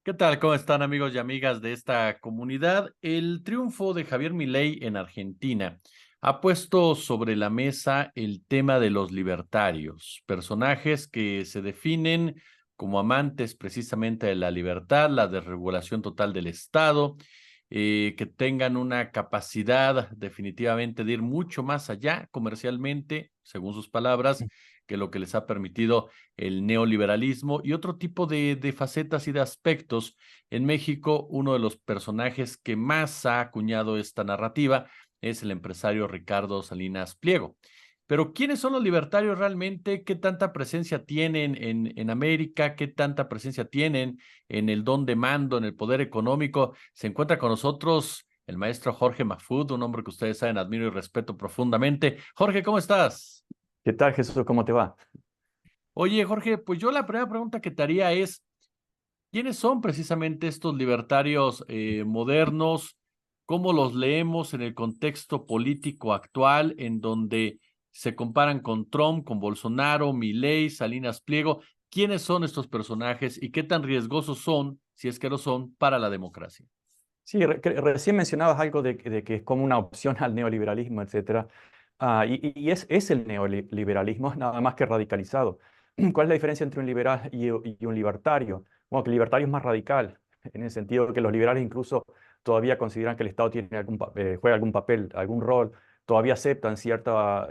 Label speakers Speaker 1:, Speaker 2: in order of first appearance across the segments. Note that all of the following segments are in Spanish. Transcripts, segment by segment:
Speaker 1: ¿Qué tal? ¿Cómo están amigos y amigas de esta comunidad? El triunfo de Javier Milei en Argentina ha puesto sobre la mesa el tema de los libertarios, personajes que se definen como amantes precisamente de la libertad, la desregulación total del Estado, que tengan una capacidad definitivamente de ir mucho más allá comercialmente, según sus palabras, que lo que les ha permitido el neoliberalismo y otro tipo de facetas y de aspectos. En México, uno de los personajes que más ha acuñado esta narrativa es el empresario Ricardo Salinas Pliego. Pero ¿quiénes son los libertarios realmente? ¿Qué tanta presencia tienen en América? ¿Qué tanta presencia tienen en el don de mando, en el poder económico? Se encuentra con nosotros el maestro Jorge Mahfoud, un hombre que ustedes saben, admiro y respeto profundamente. Jorge, ¿cómo estás?
Speaker 2: ¿Qué tal, Jesús? ¿Cómo te va?
Speaker 1: Oye, Jorge, pues yo la primera pregunta que te haría es, ¿quiénes son precisamente estos libertarios modernos? ¿Cómo los leemos en el contexto político actual, en donde se comparan con Trump, con Bolsonaro, Milei, Salinas Pliego? ¿Quiénes son estos personajes y qué tan riesgosos son, si es que lo son, para la democracia?
Speaker 2: Sí, recién mencionabas algo de que es como una opción al neoliberalismo, etcétera. Y es el neoliberalismo, nada más que radicalizado. ¿Cuál es la diferencia entre un liberal y un libertario? Bueno, que el libertario es más radical, en el sentido de que los liberales incluso todavía consideran que el Estado tiene juega algún papel, algún rol, todavía aceptan cierta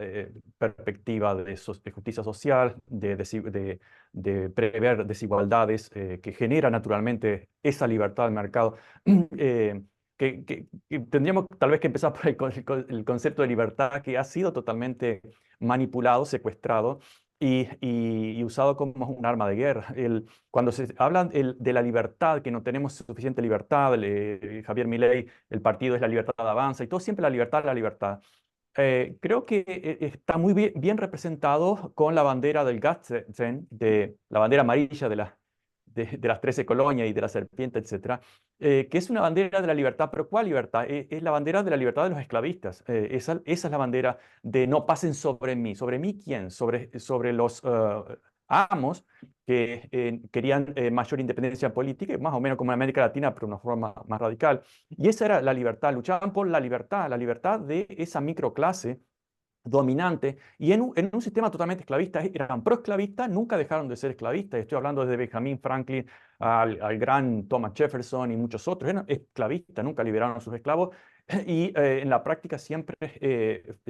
Speaker 2: perspectiva de justicia social, de prever desigualdades que genera naturalmente esa libertad del mercado. eh, que tendríamos tal vez que empezar por el concepto de libertad que ha sido totalmente manipulado, secuestrado y usado como un arma de guerra. Cuando se habla de la libertad, que no tenemos suficiente libertad, Javier Milei, el partido es la libertad avanza, y todo siempre la libertad, la libertad. Creo que está muy bien representado con la bandera del Gatzen, de la bandera amarilla de las 13 colonias y de la serpiente, etcétera, que es una bandera de la libertad. ¿Pero cuál libertad? Es la bandera de la libertad de los esclavistas. Esa es la bandera de no pasen sobre mí. ¿Sobre mí quién? Sobre los amos que querían mayor independencia política, más o menos como en América Latina, pero de una forma más radical. Y esa era la libertad, luchaban por la libertad de esa microclase dominante, y en un sistema totalmente esclavista, eran proesclavistas, nunca dejaron de ser esclavistas. Estoy hablando desde Benjamin Franklin al gran Thomas Jefferson y muchos otros, eran esclavistas, nunca liberaron a sus esclavos, y en la práctica siempre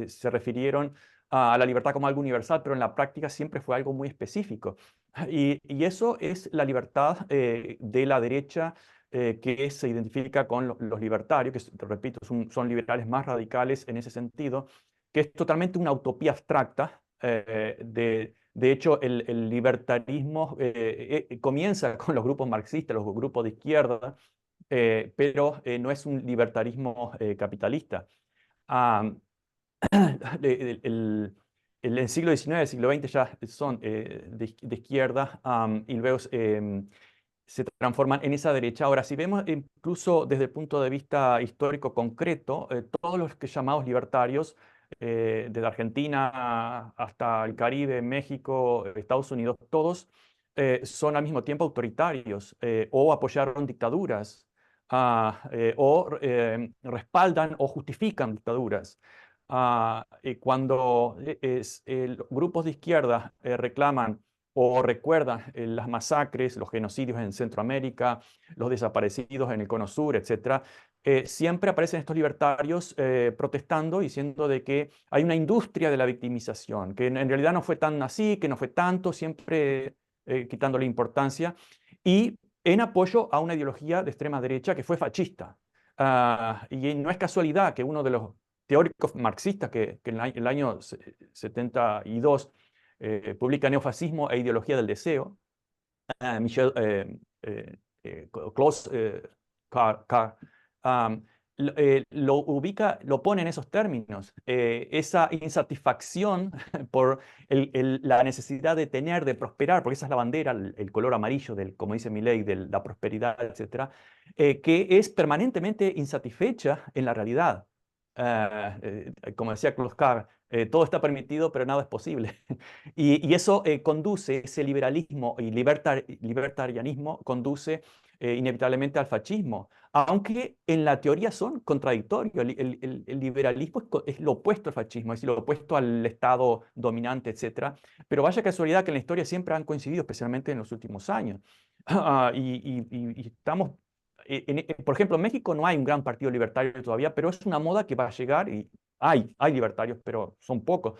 Speaker 2: se refirieron a la libertad como algo universal, pero en la práctica siempre fue algo muy específico. Y eso es la libertad de la derecha, que se identifica con los libertarios, que, te repito, son liberales más radicales en ese sentido, que es totalmente una utopía abstracta. De hecho, el libertarismo comienza con los grupos marxistas, los grupos de izquierda, pero no es un libertarismo capitalista. Ah, el, el, el siglo XIX, el siglo XX ya son de izquierda, y luego se transforman en esa derecha. Ahora, si vemos incluso desde el punto de vista histórico concreto, todos los que llamamos libertarios, desde Argentina hasta el Caribe, México, Estados Unidos, todos son al mismo tiempo autoritarios, o apoyaron dictaduras, o respaldan o justifican dictaduras. Cuando grupos de izquierda reclaman o recuerdan las masacres, los genocidios en Centroamérica, los desaparecidos en el Cono Sur, etcétera, siempre aparecen estos libertarios protestando, diciendo de que hay una industria de la victimización, que en realidad no fue tan así, que no fue tanto, siempre quitándole importancia, y en apoyo a una ideología de extrema derecha que fue fascista. Y no es casualidad que uno de los teóricos marxistas que en el año 72 publica Neofascismo e Ideología del Deseo, Michel Klaus Carr, lo ubica, lo pone en esos términos. Esa insatisfacción por la necesidad de tener, de prosperar, porque esa es la bandera, el color amarillo, como dice Milei, de la prosperidad, etcétera, que es permanentemente insatisfecha en la realidad. Como decía Klaus Carr, todo está permitido, pero nada es posible. Y eso conduce, ese liberalismo y libertarianismo conduce inevitablemente al fascismo, aunque en la teoría son contradictorios. El liberalismo es lo opuesto al fascismo, es decir, lo opuesto al Estado dominante, etcétera. Pero vaya casualidad que en la historia siempre han coincidido, especialmente en los últimos años. Y estamos, por ejemplo, en México no hay un gran partido libertario todavía, pero es una moda que va a llegar y hay libertarios, pero son pocos.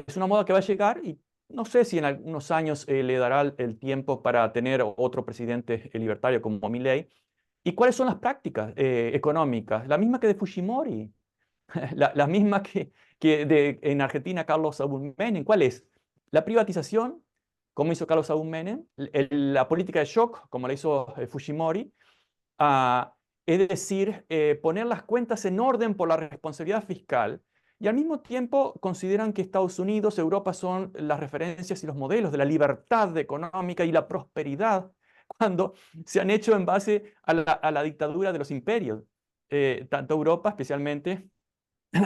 Speaker 2: Es una moda que va a llegar y no sé si en algunos años le dará el tiempo para tener otro presidente libertario como Milei. ¿Y cuáles son las prácticas económicas? La misma que de Fujimori, la misma que en Argentina Carlos Saúl Menem. ¿Cuál es? La privatización, como hizo Carlos Saúl Menem, la política de shock, como la hizo Fujimori, es decir, poner las cuentas en orden por la responsabilidad fiscal y al mismo tiempo consideran que Estados Unidos, Europa son las referencias y los modelos de la libertad económica y la prosperidad cuando se han hecho en base a la dictadura de los imperios. Tanto Europa especialmente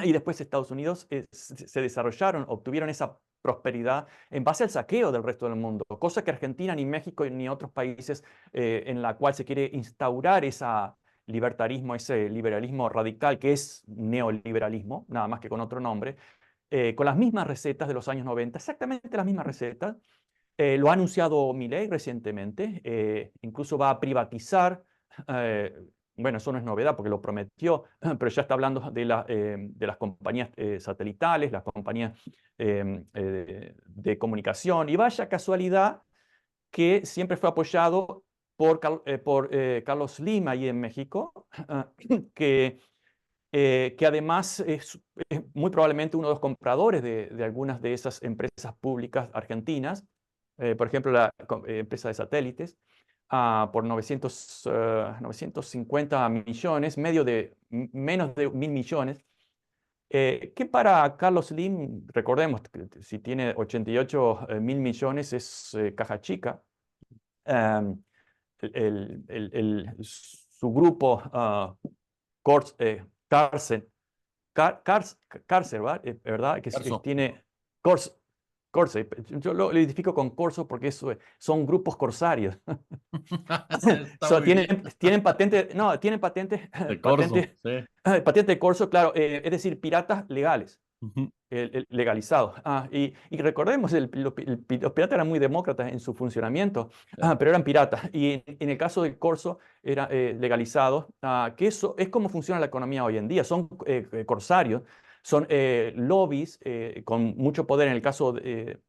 Speaker 2: y después Estados Unidos se desarrollaron, obtuvieron esa prosperidad en base al saqueo del resto del mundo, cosa que Argentina, ni México, ni otros países en la cual se quiere instaurar ese libertarismo, ese liberalismo radical que es neoliberalismo, nada más que con otro nombre, con las mismas recetas de los años 90, exactamente las mismas recetas. Lo ha anunciado Milei recientemente, incluso va a privatizar, eh, bueno, eso no es novedad porque lo prometió, pero ya está hablando de las compañías satelitales, las compañías de comunicación, y vaya casualidad que siempre fue apoyado por Carlos Slim ahí en México, que, que además es muy probablemente uno de los compradores de algunas de esas empresas públicas argentinas, por ejemplo, la empresa de satélites, por 950 millones, menos de 1.000 millones, que para Carlos Slim, recordemos, que si tiene 88.000 millones es caja chica. Em, Su grupo, Cárcel, Cárcel, ¿verdad?
Speaker 1: Carso.
Speaker 2: Tiene Corso, Corse. Yo lo identifico con Corso porque son grupos corsarios.
Speaker 1: Está muy bien.
Speaker 2: Tienen patente, no, tienen patente,
Speaker 1: De corso,
Speaker 2: patente,
Speaker 1: sí.
Speaker 2: patente de corso, claro, es decir, piratas legales,
Speaker 1: Ujú.
Speaker 2: legalizados. Y recordemos, los piratas eran muy demócratas en su funcionamiento,
Speaker 1: Sí.
Speaker 2: pero eran piratas. Y en el caso del corso, era legalizado, que eso es como funciona la economía hoy en día. Son corsarios, son lobbies con mucho poder. En el caso de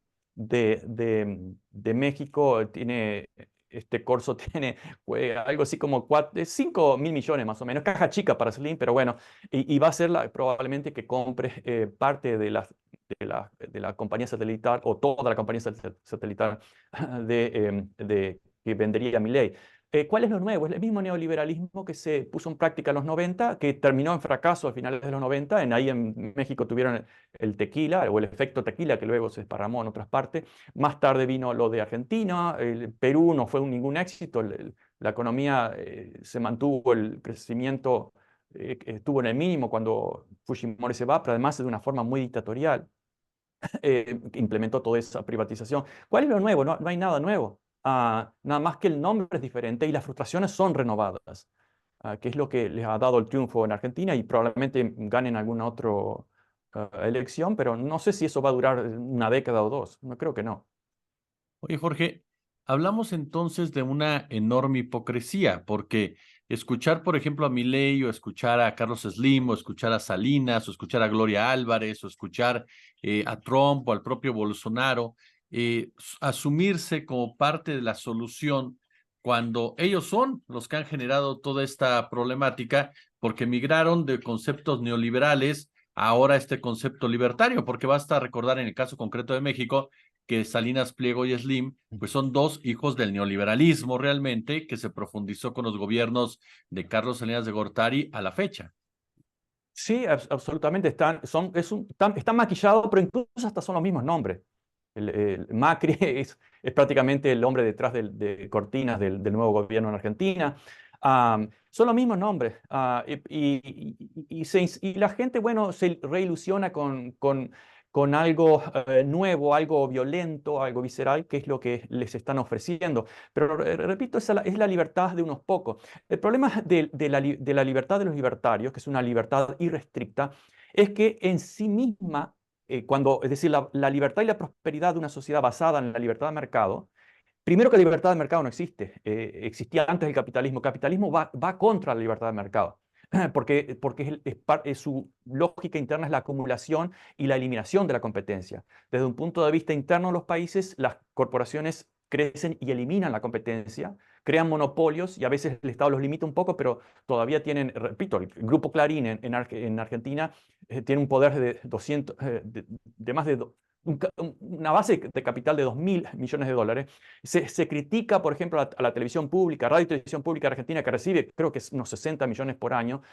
Speaker 2: México, este corso tiene algo así como 5.000 millones más o menos, caja chica para Slim, pero bueno, y va a ser probablemente que compre parte de la compañía satelital o toda la compañía satelital que vendería Milei. ¿Cuál es lo nuevo? Es el mismo neoliberalismo que se puso en práctica en los 90, que terminó en fracaso a finales de los 90. Ahí en México tuvieron el tequila o el efecto tequila que luego se desparramó en otras partes. Más tarde vino lo de Argentina, el Perú no fue ningún éxito, la economía se mantuvo, el crecimiento estuvo en el mínimo cuando Fujimori se va, pero además de una forma muy dictatorial, implementó toda esa privatización. ¿Cuál es lo nuevo? No hay nada nuevo. Nada más que el nombre es diferente y las frustraciones son renovadas, que es lo que les ha dado el triunfo en Argentina y probablemente ganen alguna otra elección, pero no sé si eso va a durar una década o dos. No creo que no.
Speaker 1: Oye, Jorge, hablamos entonces de una enorme hipocresía, porque escuchar, por ejemplo, a Milei o escuchar a Carlos Slim o escuchar a Salinas o escuchar a Gloria Álvarez o escuchar a Trump o al propio Bolsonaro, asumirse como parte de la solución cuando ellos son los que han generado toda esta problemática porque migraron de conceptos neoliberales a ahora este concepto libertario, porque basta recordar en el caso concreto de México que Salinas Pliego y Slim, pues son dos hijos del neoliberalismo realmente, que se profundizó con los gobiernos de Carlos Salinas de Gortari a la fecha.
Speaker 2: Sí, absolutamente. Están maquillados, pero incluso hasta son los mismos nombres. El Macri es prácticamente el hombre detrás de cortinas del nuevo gobierno en Argentina. Son los mismos nombres. Y la gente, bueno, se reilusiona con con algo nuevo, algo violento, algo visceral, que es lo que les están ofreciendo. Pero repito, es la libertad de unos pocos. El problema de la libertad de los libertarios, que es una libertad irrestricta, es que en sí misma, es decir, la libertad y la prosperidad de una sociedad basada en la libertad de mercado. Primero, que la libertad de mercado no existe. Existía antes del capitalismo. El capitalismo va contra la libertad de mercado. Porque su lógica interna es la acumulación y la eliminación de la competencia. Desde un punto de vista interno de los países, las corporaciones crecen y eliminan la competencia, crean monopolios y a veces el Estado los limita un poco, pero todavía tienen, repito, el Grupo Clarín en Argentina tiene un poder de 200, de más de una base de capital de 2.000 millones de dólares. Se critica, por ejemplo, a la televisión pública, radio y televisión pública argentina, que recibe, creo que es unos 60 millones por año,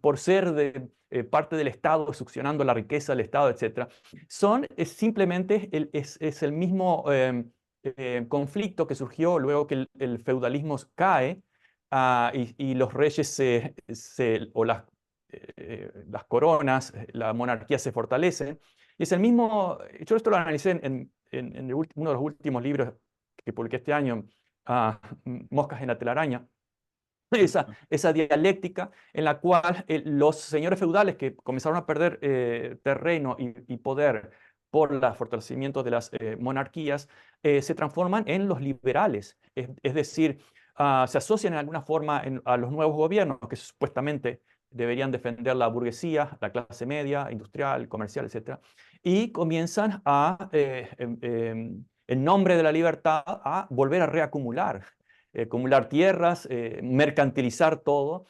Speaker 2: por ser parte del Estado, succionando la riqueza del Estado, etc. Simplemente es el mismo conflicto que surgió luego que el feudalismo cae, y los reyes o las coronas, la monarquía se fortalecen. Y es el mismo, yo esto lo analicé en uno de los últimos libros que publiqué este año, Moscas en la telaraña. Esa dialéctica en la cual los señores feudales que comenzaron a perder terreno y poder por el fortalecimiento de las monarquías, se transforman en los liberales. Es decir, se asocian en alguna forma a los nuevos gobiernos que supuestamente deberían defender la burguesía, la clase media, industrial, comercial, etc. Y comienzan en nombre de la libertad, a volver a reacumular, acumular tierras, mercantilizar todo,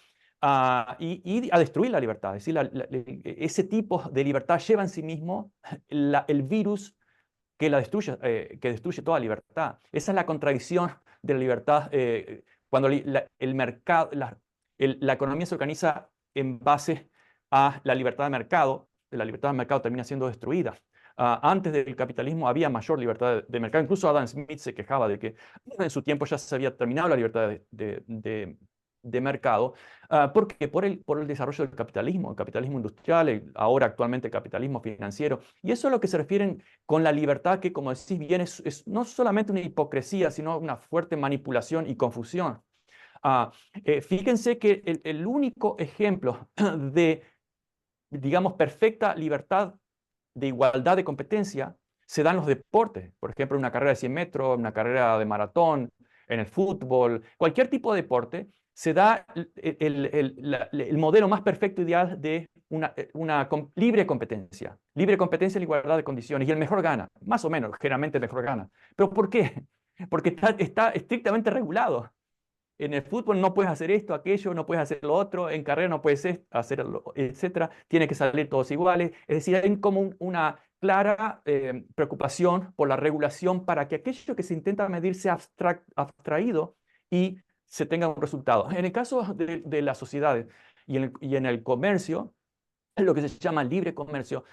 Speaker 2: y a destruir la libertad. Es decir, ese tipo de libertad lleva en sí mismo el virus que destruye toda libertad. Esa es la contradicción de la libertad, cuando el mercado, la economía se organiza en base a la libertad de mercado. La libertad de mercado termina siendo destruida. Antes del capitalismo había mayor libertad de mercado. Incluso Adam Smith se quejaba de que en su tiempo ya se había terminado la libertad de mercado. ¿Por qué? Por el desarrollo del capitalismo, el capitalismo industrial, ahora actualmente el capitalismo financiero. Y eso es lo que se refieren con la libertad, que, como decís bien, es no solamente una hipocresía, sino una fuerte manipulación y confusión. Fíjense que el único ejemplo de, digamos, perfecta libertad, de igualdad de competencia, se dan los deportes. Por ejemplo, una carrera de 100 metros, una carrera de maratón, en el fútbol, cualquier tipo de deporte, se da el modelo más perfecto, ideal de una libre competencia. Libre competencia en igualdad de condiciones. Y el mejor gana, más o menos, generalmente el mejor gana. ¿Pero por qué? Porque está estrictamente regulado. En el fútbol no puedes hacer esto, aquello, no puedes hacer lo otro, en carrera no puedes hacerlo, etcétera. Tiene que salir todos iguales. Es decir, hay como una clara preocupación por la regulación para que aquello que se intenta medir sea abstraído y se tenga un resultado. En el caso de las sociedades y en el comercio, lo que se llama libre comercio,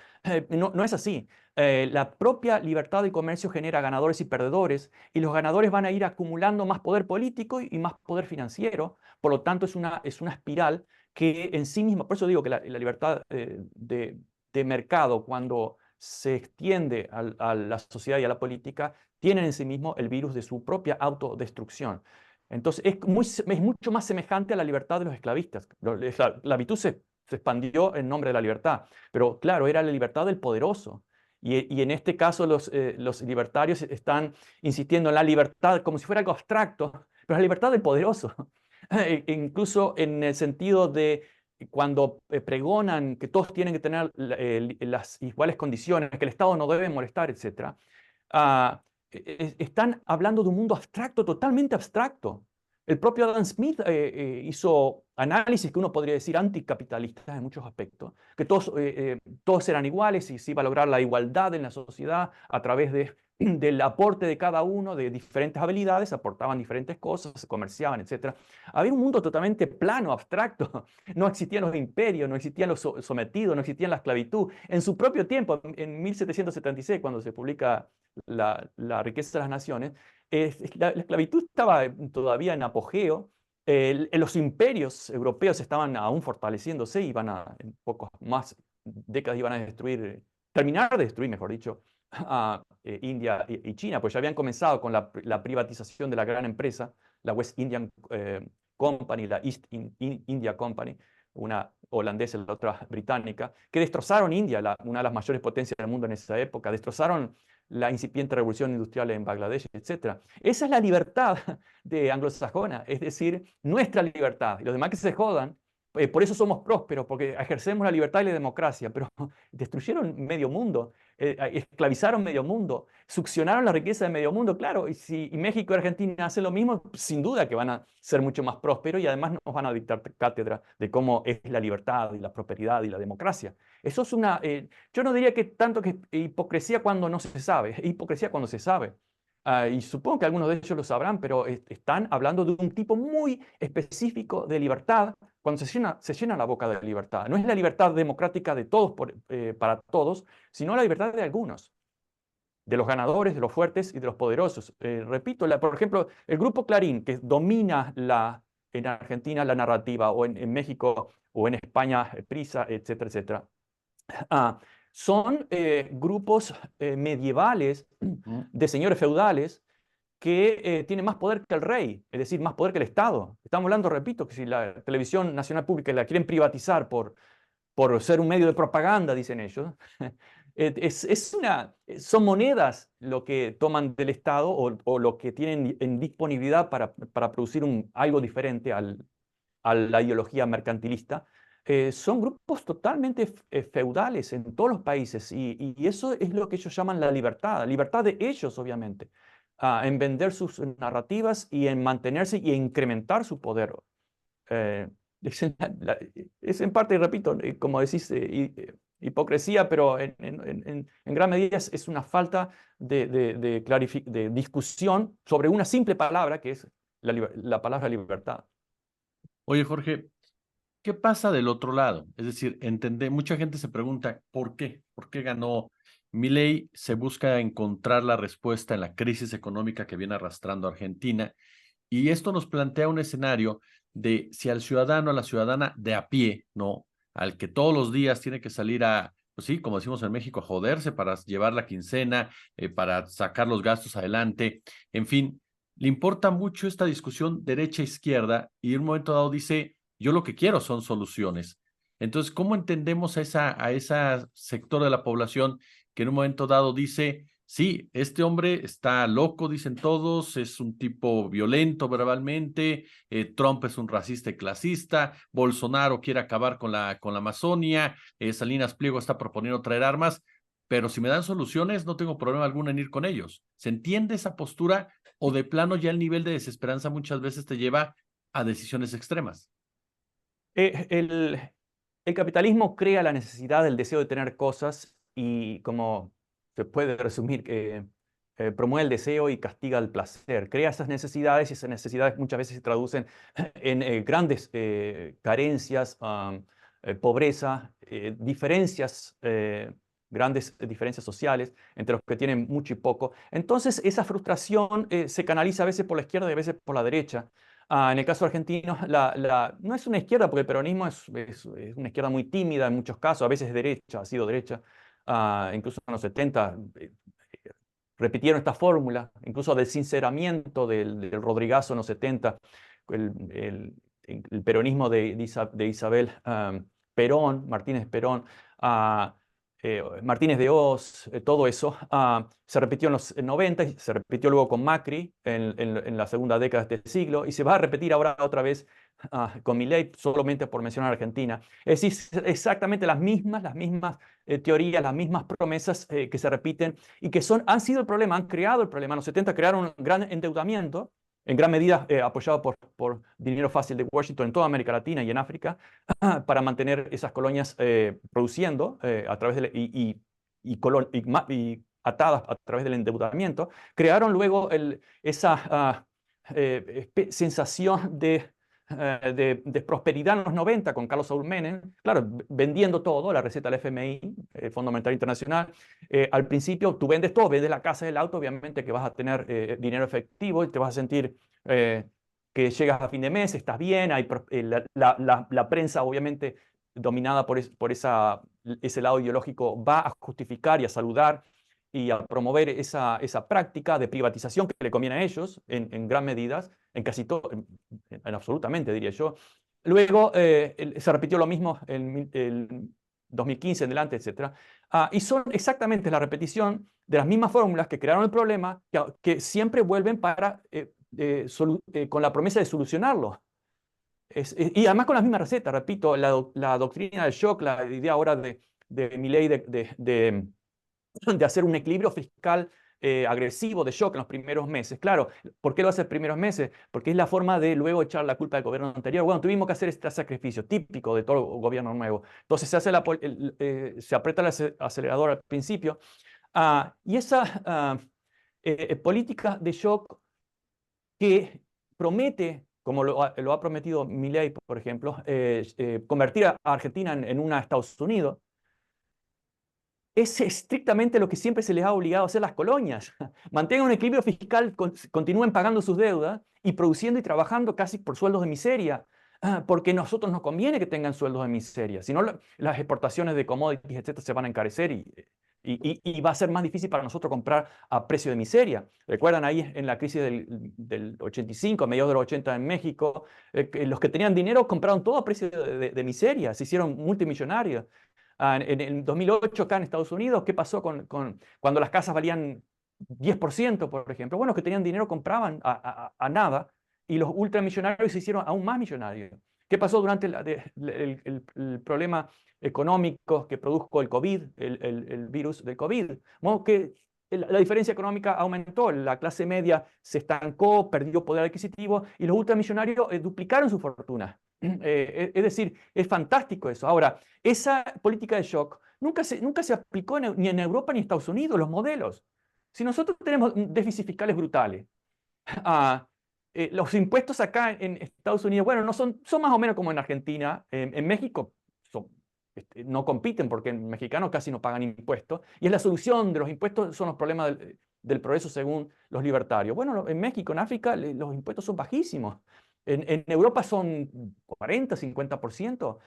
Speaker 2: no es así. La propia libertad de comercio genera ganadores y perdedores, y los ganadores van a ir acumulando más poder político y más poder financiero. Por lo tanto, es una espiral que en sí misma, por eso digo que la libertad de mercado, cuando se extiende a la sociedad y a la política, tiene en sí mismo el virus de su propia autodestrucción. Entonces, es mucho más semejante a la libertad de los esclavistas. La esclavitud se expandió en nombre de la libertad, pero claro, era la libertad del poderoso. Y en este caso los libertarios están insistiendo en la libertad como si fuera algo abstracto, pero la libertad del poderoso. Incluso en el sentido de cuando pregonan que todos tienen que tener las iguales condiciones, que el Estado no debe molestar, etc. Están hablando de un mundo abstracto, totalmente abstracto. El propio Adam Smith hizo análisis que uno podría decir anticapitalistas en muchos aspectos, que todos eran iguales y se iba a lograr la igualdad en la sociedad a través del aporte de cada uno, de diferentes habilidades, aportaban diferentes cosas, se comerciaban, etc. Había un mundo totalmente plano, abstracto. No existían los imperios, no existían los sometidos, no existía la esclavitud. En su propio tiempo, en 1776, cuando se publica la riqueza de las naciones, la esclavitud estaba todavía en apogeo. Los imperios europeos estaban aún fortaleciéndose, en pocos más décadas iban a destruir terminar de destruir, mejor dicho, a India y China, pues ya habían comenzado con la privatización de la gran empresa, la West Indian Company, la India Company, una holandesa y la otra británica, que destrozaron India, una de las mayores potencias del mundo en esa época, destrozaron la incipiente revolución industrial en Bangladesh, etc. Esa es la libertad de anglosajona, es decir, nuestra libertad. Y los demás que se jodan, por eso somos prósperos, porque ejercemos la libertad y la democracia, pero destruyeron medio mundo, esclavizaron medio mundo, succionaron la riqueza de medio mundo, claro, y si México y Argentina hacen lo mismo, sin duda que van a ser mucho más prósperos y además nos van a dictar cátedra de cómo es la libertad y la prosperidad y la democracia. Eso es yo no diría que tanto que hipocresía cuando no se sabe, es hipocresía cuando se sabe. Y supongo que algunos de ellos lo sabrán, pero están hablando de un tipo muy específico de libertad cuando se llena la boca de libertad. No es la libertad democrática de todos para todos, sino la libertad de algunos, de los ganadores, de los fuertes y de los poderosos. Repito, por ejemplo, el grupo Clarín, que domina en Argentina la narrativa, o en México o en España, Prisa, etcétera, etcétera. Ah, son grupos medievales
Speaker 1: Mm.
Speaker 2: de señores feudales que tienen más poder que el rey, es decir, más poder que el Estado. Estamos hablando, repito, que si la televisión nacional pública la quieren privatizar por ser un medio de propaganda, dicen ellos, son monedas lo que toman del Estado o lo que tienen en disponibilidad para producir algo diferente a la ideología mercantilista. Son grupos totalmente feudales en todos los países y eso es lo que ellos llaman la libertad de ellos, obviamente, en vender sus narrativas y en mantenerse y en incrementar su poder. Eh, es, es en parte, repito, como decís, hipocresía, pero en gran medida es una falta de discusión sobre una simple palabra que es la palabra libertad.
Speaker 1: Oye, Jorge, ¿qué pasa del otro lado? Es decir, mucha gente se pregunta, ¿por qué? ¿Por qué ganó Milei? Se busca encontrar la respuesta en la crisis económica que viene arrastrando Argentina. Y esto nos plantea un escenario de si al ciudadano, a la ciudadana de a pie, ¿no? Al que todos los días tiene que salir pues sí, como decimos en México, a joderse para llevar la quincena, para sacar los gastos adelante, en fin, le importa mucho esta discusión derecha-izquierda y en un momento dado dice, yo lo que quiero son soluciones. Entonces, ¿cómo entendemos a ese sector de la población que en un momento dado dice, sí, este hombre está loco, dicen todos, es un tipo violento verbalmente, Trump es un racista y clasista, Bolsonaro quiere acabar con la Amazonia, Salinas Pliego está proponiendo traer armas, pero si me dan soluciones, no tengo problema alguno en ir con ellos. ¿Se entiende esa postura o de plano ya el nivel de desesperanza muchas veces te lleva a decisiones extremas?
Speaker 2: Eh, el, el capitalismo crea la necesidad del deseo de tener cosas y, como se puede resumir, promueve el deseo y castiga el placer. Crea esas necesidades y esas necesidades muchas veces se traducen en grandes carencias, pobreza, grandes diferencias sociales entre los que tienen mucho y poco. Entonces, esa frustración se canaliza a veces por la izquierda y a veces por la derecha. En el caso argentino, no es una izquierda, porque el peronismo es una izquierda muy tímida en muchos casos, a veces es derecha, ha sido derecha. Incluso en los 70 repitieron esta fórmula, incluso del sinceramiento del Rodrigazo en los 70, el, el- el peronismo de Isabel Perón, Martínez Perón, Martínez de Oz, todo eso, se repitió en los 90 y se repitió luego con Macri en la segunda década de este siglo y se va a repetir ahora otra vez con Milei, solamente por mencionar Argentina. Es decir, exactamente las mismas teorías, las mismas promesas que se repiten y que han sido el problema, han creado el problema. En los 70 crearon un gran endeudamiento, en gran medida apoyado por dinero fácil de Washington en toda América Latina y en África, para mantener esas colonias produciendo a través y atadas a través del endeudamiento. Crearon luego esa sensación de prosperidad en los 90 con Carlos Saúl Menem, claro, vendiendo todo, la receta del FMI, el Fondo Monetario Internacional. Al principio tú vendes todo, vendes la casa, el auto, obviamente que vas a tener dinero efectivo y te vas a sentir que llegas a fin de mes, estás bien, la prensa obviamente dominada por ese lado ideológico, va a justificar y a saludar y a promover esa práctica de privatización que le conviene a ellos en gran medida, en casi todo, en absolutamente diría yo. Luego se repitió lo mismo en el 2015 en adelante, etc. Y son exactamente la repetición de las mismas fórmulas que crearon el problema, que siempre vuelven con la promesa de solucionarlo. Y además con la misma receta, repito, la doctrina del shock, la idea ahora de Milei de hacer un equilibrio fiscal agresivo de shock en los primeros meses. Claro, ¿por qué lo hace en los primeros meses? Porque es la forma de luego echar la culpa al gobierno anterior. Bueno, tuvimos que hacer este sacrificio típico de todo gobierno nuevo. Entonces se aprieta el acelerador al principio. Y esa política de shock que promete, como lo ha prometido Milei, por ejemplo, convertir a Argentina en una Estados Unidos, es estrictamente lo que siempre se les ha obligado a hacer las colonias. Mantengan un equilibrio fiscal, continúen pagando sus deudas y produciendo y trabajando casi por sueldos de miseria, porque a nosotros nos conviene que tengan sueldos de miseria. Si no, las exportaciones de commodities, etcétera, se van a encarecer y va a ser más difícil para nosotros comprar a precio de miseria. ¿Recuerdan ahí en la crisis del 85, a mediados de los 80 en México? Los que tenían dinero compraron todo a precio de miseria, se hicieron multimillonarios. En el 2008 acá en Estados Unidos, ¿qué pasó cuando las casas valían 10%, por ejemplo? Bueno, los que tenían dinero compraban a nada y los ultramillonarios se hicieron aún más millonarios. ¿Qué pasó durante el problema económico que produjo el COVID, el virus del COVID? Bueno, que la diferencia económica aumentó, la clase media se estancó, perdió poder adquisitivo y los ultramillonarios duplicaron su fortuna. Es decir, es fantástico eso. Ahora, esa política de shock nunca se aplicó ni en Europa ni en Estados Unidos, los modelos. Si nosotros tenemos déficits fiscales brutales, los impuestos acá en Estados Unidos, bueno, son más o menos como en Argentina, en México no compiten porque en mexicanos casi no pagan impuestos, y es la solución de los impuestos son los problemas del progreso según los libertarios. Bueno, en México, en África, los impuestos son bajísimos. En Europa son 40, 50%.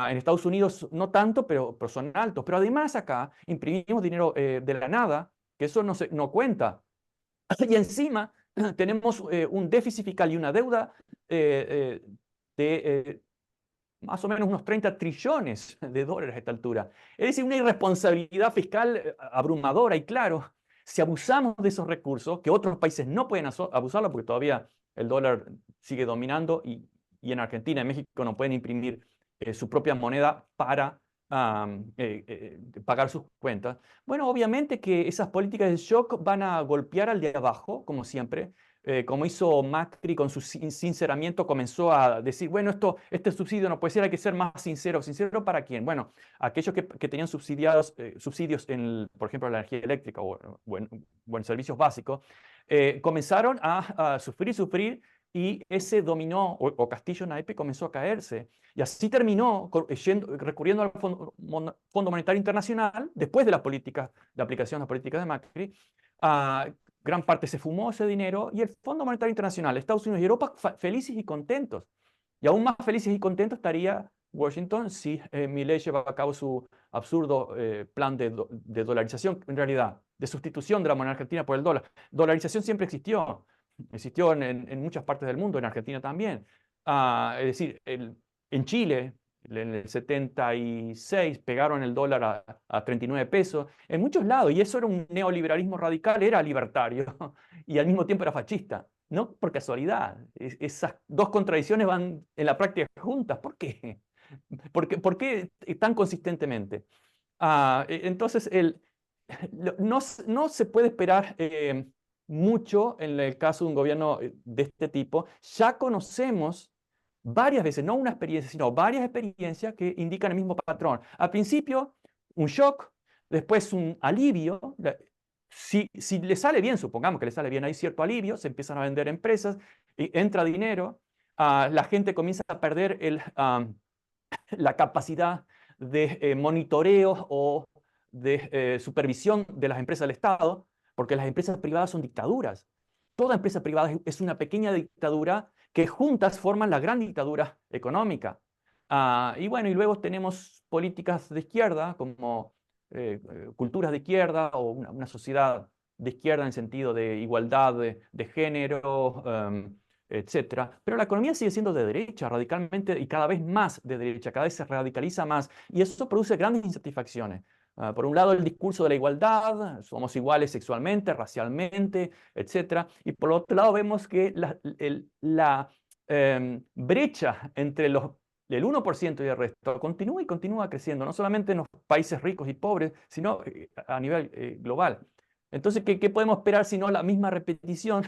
Speaker 2: En Estados Unidos no tanto, pero son altos. Pero además acá imprimimos dinero de la nada, que eso no cuenta. Y encima tenemos un déficit fiscal y una deuda de más o menos unos 30 trillones de dólares a esta altura. Es decir, una irresponsabilidad fiscal abrumadora y claro, si abusamos de esos recursos, que otros países no pueden abusarlo porque todavía el dólar sigue dominando y en Argentina, en México no pueden imprimir su propia moneda para pagar sus cuentas. Bueno, obviamente que esas políticas de shock van a golpear al de abajo, como siempre, como hizo Macri con su sinceramiento, comenzó a decir, bueno, este subsidio no puede ser, hay que ser más sincero. ¿Sincero para quién? Bueno, aquellos que tenían subsidios por ejemplo, la energía eléctrica o en servicios básicos, comenzaron a sufrir y ese dominó, o castillo naipe comenzó a caerse. Y así terminó recurriendo al Fondo Monetario Internacional, después de la aplicación de las políticas de Macri, gran parte se fumó ese dinero y el Fondo Monetario Internacional, Estados Unidos y Europa felices y contentos. Y aún más felices y contentos estaría Washington si Milei lleva a cabo su absurdo plan de dolarización, en realidad, de sustitución de la moneda argentina por el dólar. Dolarización siempre existió en muchas partes del mundo, en Argentina también. Es decir, en Chile, en el 76 pegaron el dólar a 39 pesos, en muchos lados, y eso era un neoliberalismo radical, era libertario y al mismo tiempo era fascista. No por casualidad, esas dos contradicciones van en la práctica juntas. ¿Por qué? ¿Por qué tan consistentemente? Entonces, no se puede esperar mucho en el caso de un gobierno de este tipo. Ya conocemos varias veces, no una experiencia, sino varias experiencias que indican el mismo patrón. Al principio, un shock, después un alivio. Si le sale bien, supongamos que le sale bien, hay cierto alivio, se empiezan a vender empresas, y entra dinero, la gente comienza a perder la capacidad de monitoreo o de supervisión de las empresas del Estado, porque las empresas privadas son dictaduras. Toda empresa privada es una pequeña dictadura que juntas forman la gran dictadura económica. Y bueno, y luego tenemos políticas de izquierda, como culturas de izquierda o una sociedad de izquierda en sentido de igualdad de género, etcétera. Pero la economía sigue siendo de derecha, radicalmente, y cada vez más de derecha, cada vez se radicaliza más, y eso produce grandes insatisfacciones. Por un lado, el discurso de la igualdad, somos iguales sexualmente, racialmente, etcétera. Y por otro lado, vemos que la brecha entre el 1% y el resto continúa y continúa creciendo, no solamente en los países ricos y pobres, sino a nivel global. Entonces, ¿qué podemos esperar sino la misma repetición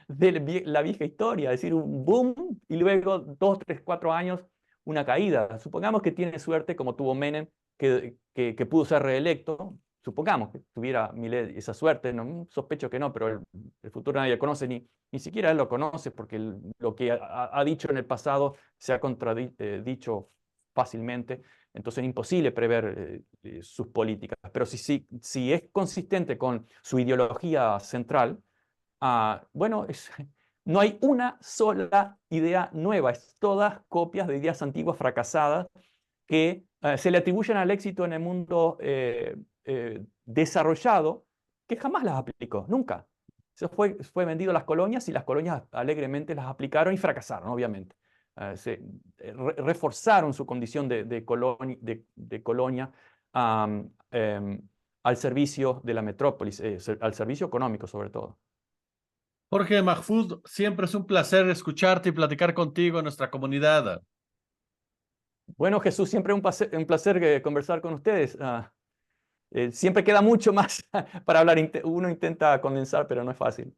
Speaker 2: de la vieja historia? Es decir, un boom y luego 2, 3, 4 años una caída. Supongamos que tiene suerte, como tuvo Menem, que pudo ser reelecto. Supongamos que tuviera Milei esa suerte, no, sospecho que no, pero el futuro nadie lo conoce, ni siquiera él lo conoce, porque lo que ha dicho en el pasado se ha contradicho fácilmente. Entonces es imposible prever sus políticas. Pero si es consistente con su ideología central, bueno, no hay una sola idea nueva, es todas copias de ideas antiguas fracasadas que se le atribuyen al éxito en el mundo desarrollado, que jamás las aplicó, nunca. Se fue vendido a las colonias y las colonias alegremente las aplicaron y fracasaron, obviamente. Reforzaron su condición de colonia al servicio de la metrópolis, al servicio económico sobre todo.
Speaker 1: Jorge Mahfoud, siempre es un placer escucharte y platicar contigo en nuestra comunidad.
Speaker 2: Bueno, Jesús, siempre un placer conversar con ustedes. Siempre queda mucho más para hablar. Uno intenta condensar, pero no es fácil.